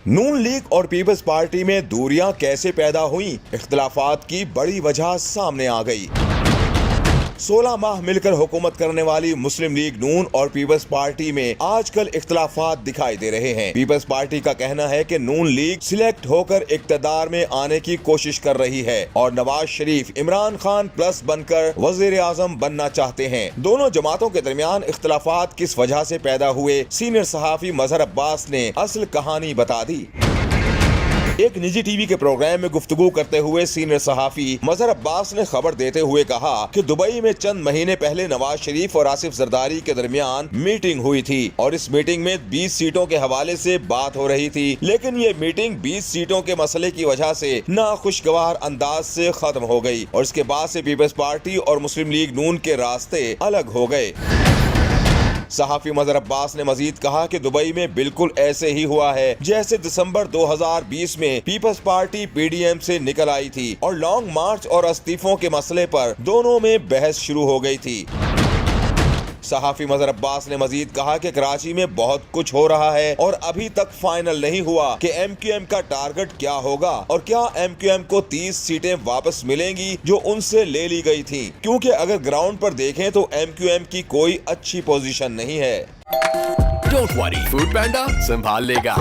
नून league और peoples party में दूरियां कैसे पैदा हुई, इख्तिलाफात की बड़ी वजह सामने आ गई। 16 माह मिलकर हुकूमत करने वाली मुस्लिम लीग नून और पीपल्स पार्टी में आजकल इख्तिलाफात दिखाई दे रहे हैं। पीपल्स पार्टी का कहना है कि नून लीग सिलेक्ट होकर इक्तदार में आने की कोशिश कर रही है और नवाज शरीफ इमरान खान प्लस बनकर वजीर आजम बनना चाहते हैं। दोनों जमातों के दरमियान इख्तिलाफात किस वजह से पैदा हुए, सीनियर सहाफी मजहर अब्बास ने असल कहानी बता दी। एक निजी टीवी के प्रोग्राम में गुफ्तगू करते हुए सीनियर सहाफी मजहर अब्बास ने खबर देते हुए कहा कि दुबई में चंद महीने पहले नवाज शरीफ और आसिफ जरदारी के दरमियान मीटिंग हुई थी और इस मीटिंग में 20 सीटों के हवाले से बात हो रही थी, लेकिन ये मीटिंग 20 सीटों के मसले की वजह से नाखुशगवार अंदाज से खत्म हो गई और इसके बाद से पीपल्स पार्टी और मुस्लिम लीग नून के रास्ते अलग हो गए। सहाफी मजहर अब्बास ने मजीद कहा कि दुबई में बिल्कुल ऐसे ही हुआ है जैसे दिसंबर 2020 में पीपल्स पार्टी पीडीएम से निकल आई थी और लॉन्ग मार्च और इस्तीफों के मसले पर दोनों में बहस शुरू हो गई थी। सहाफी मजहर अब्बास ने मजीद कहा कि कराची में बहुत कुछ हो रहा है और अभी तक फाइनल नहीं हुआ कि एमक्यूएम का टारगेट क्या होगा और क्या एमक्यूएम को 30 सीटें वापस मिलेंगी जो उनसे ले ली गई थी, क्योंकि अगर ग्राउंड पर देखें तो एमक्यूएम की कोई अच्छी पोजीशन नहीं है। डोंट वरी, फूड पैंडा संभाल लेगा।